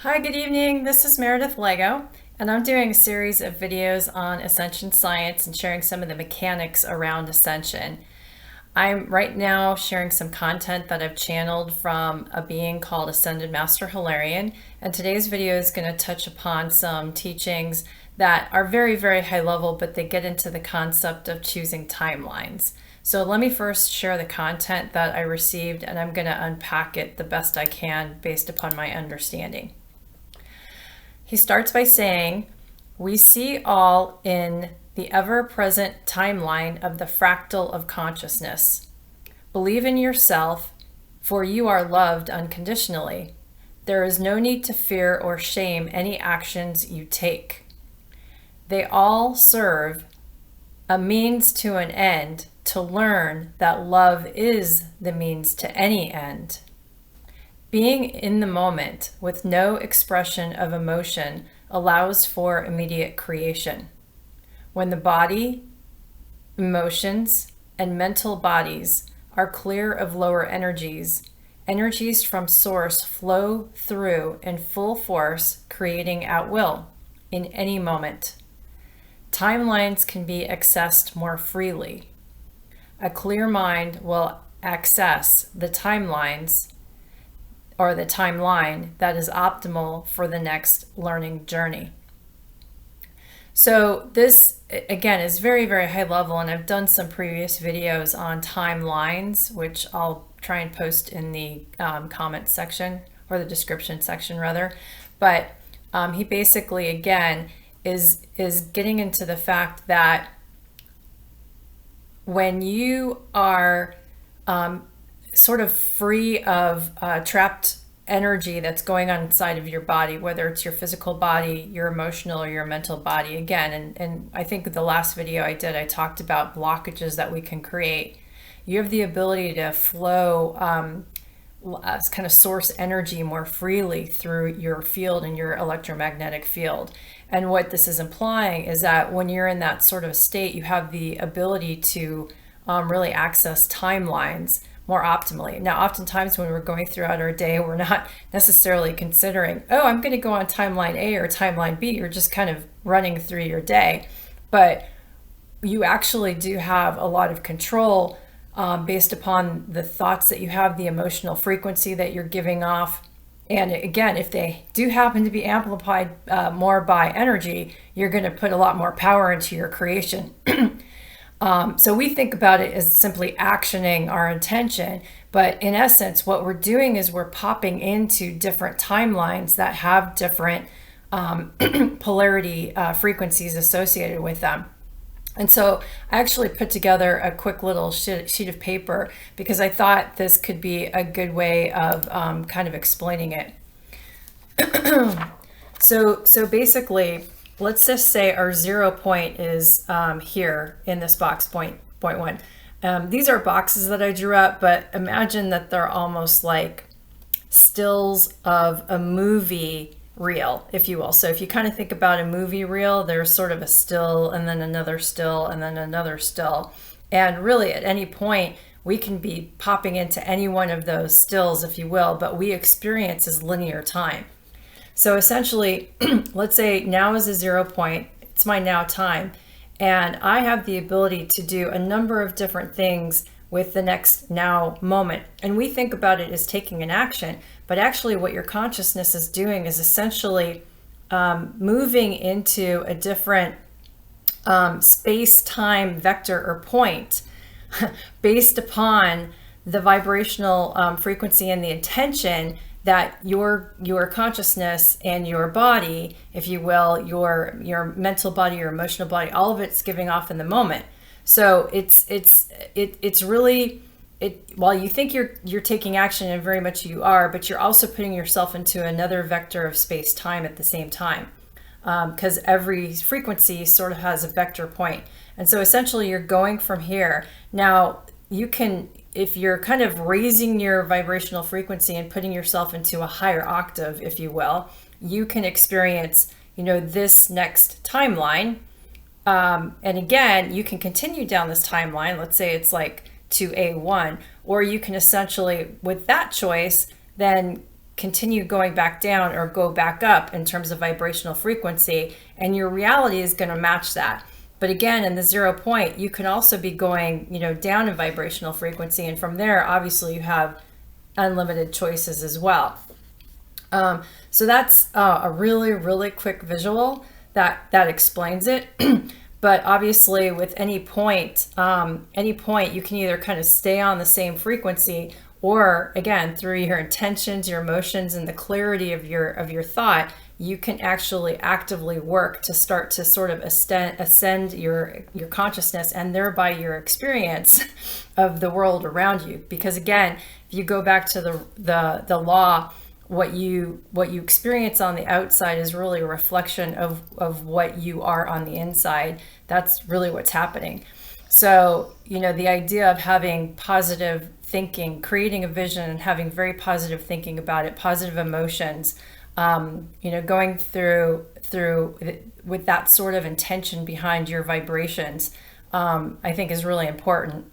Hi, good evening. This is Meredith Lego, and I'm doing a series of videos on Ascension science and sharing some of the mechanics around Ascension. I'm right now sharing some content that I've channeled from a being called Ascended Master Hilarion, and today's video is going to touch upon some teachings that are very, very high level, but they get into the concept of choosing timelines. So let me first share the content that I received, and I'm going to unpack it the best I can based upon my understanding. He starts by saying, "We see all in the ever-present timeline of the fractal of consciousness. Believe in yourself, for you are loved unconditionally. There is no need to fear or shame any actions you take. They all serve a means to an end to learn that love is the means to any end. Being in the moment with no expression of emotion allows for immediate creation. When the body, emotions, and mental bodies are clear of lower energies, energies from source flow through in full force, creating at will in any moment. Timelines can be accessed more freely. A clear mind will access the timelines or the timeline that is optimal for the next learning journey." So this, again, is very, very high level, and I've done some previous videos on timelines, which I'll try and post in the comment section, or the description section rather. But he basically, again, is getting into the fact that when you are sort of free of trapped energy that's going on inside of your body, whether it's your physical body, your emotional, or your mental body. Again, and I think the last video I did, I talked about blockages that we can create. You have the ability to flow kind of source energy more freely through your field and your electromagnetic field. And what this is implying is that when you're in that sort of state, you have the ability to really access timelines more optimally. Now, oftentimes when we're going throughout our day, we're not necessarily considering, oh, I'm going to go on timeline A or timeline B. You're just kind of running through your day. But you actually do have a lot of control based upon the thoughts that you have, the emotional frequency that you're giving off. And again, if they do happen to be amplified more by energy, you're going to put a lot more power into your creation. So we think about it as simply actioning our intention, but in essence, what we're doing is we're popping into different timelines that have different polarity frequencies associated with them. And so I actually put together a quick little sheet of paper because I thought this could be a good way of kind of explaining it. So basically, let's just say our 0 point is here in this box, point 1. These are boxes that I drew up, but imagine that they're almost like stills of a movie reel, if you will. So if you kind of think about a movie reel, there's sort of a still and then another still and then another still. And really at any point, we can be popping into any one of those stills, if you will, but we experience as linear time. So essentially, let's say now is a 0 point, it's my now time, and I have the ability to do a number of different things with the next now moment. And we think about it as taking an action, but actually what your consciousness is doing is essentially moving into a different space-time vector or point based upon the vibrational frequency and the intention that your consciousness and your body, if you will, your mental body, your emotional body, all of it's giving off in the moment. So it's really, while you think you're taking action, and very much you are, but you're also putting yourself into another vector of space-time at the same time, because every frequency sort of has a vector point. And so essentially you're going from here. Now you can, if you're kind of raising your vibrational frequency and putting yourself into a higher octave, if you will, you can experience, this next timeline. And again, you can continue down this timeline. Let's say it's like to A1, or you can essentially, with that choice, then continue going back down or go back up in terms of vibrational frequency, and your reality is going to match that. But again, in the 0 point, you can also be going, down in vibrational frequency, and from there, obviously, you have unlimited choices as well. So that's a really, really quick visual that explains it. But obviously, with any point, you can either kind of stay on the same frequency, or again, through your intentions, your emotions, and the clarity of your thought, you can actually actively work to start to sort of ascend your consciousness, and thereby your experience of the world around you. Because again, if you go back to the law, what you experience on the outside is really a reflection of what you are on the inside. That's really what's happening. So, the idea of having positive thinking, creating a vision and having very positive thinking about it, positive emotions, going through with that sort of intention behind your vibrations, I think is really important.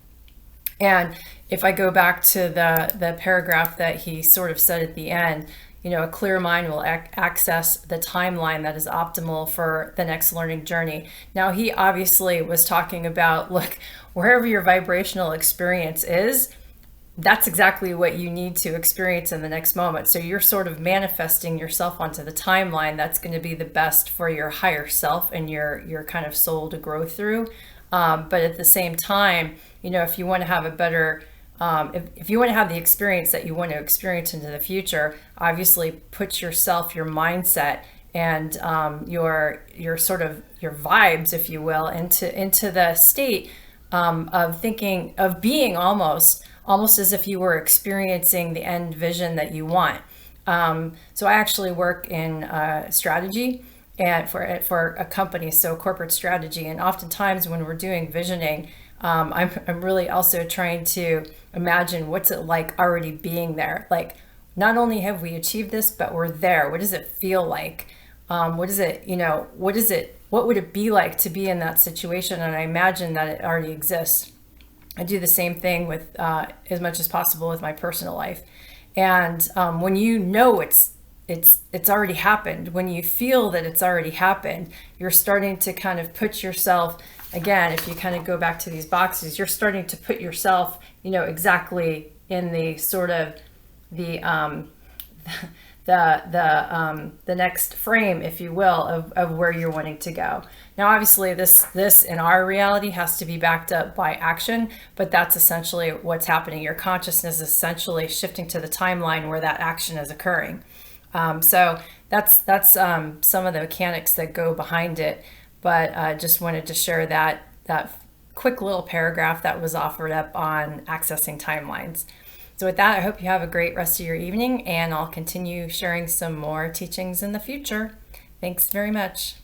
And if I go back to the paragraph that he sort of said at the end, a clear mind will access the timeline that is optimal for the next learning journey. Now, he obviously was talking about, look, wherever your vibrational experience is, that's exactly what you need to experience in the next moment. So you're sort of manifesting yourself onto the timeline that's going to be the best for your higher self and your kind of soul to grow through. But at the same time, if you want to have a better, if you want to have the experience that you want to experience into the future, obviously put yourself, your mindset, and your sort of your vibes, if you will, into the state of thinking, of being almost as if you were experiencing the end vision that you want. So I actually work in strategy and for a company, so corporate strategy. And oftentimes when we're doing visioning, I'm really also trying to imagine what's it like already being there. Like, not only have we achieved this, but we're there. What does it feel like? What would it be like to be in that situation? And I imagine that it already exists. I do the same thing with as much as possible with my personal life. And when it's already happened, when you feel that it's already happened, you're starting to kind of put yourself, again, if you kind of go back to these boxes, you're starting to put yourself, exactly in the sort of the next frame, if you will, of where you're wanting to go. Now, obviously, this in our reality has to be backed up by action, but that's essentially what's happening. Your consciousness is essentially shifting to the timeline where that action is occurring. So that's some of the mechanics that go behind it. But just wanted to share that quick little paragraph that was offered up on accessing timelines. So with that, I hope you have a great rest of your evening, and I'll continue sharing some more teachings in the future. Thanks very much.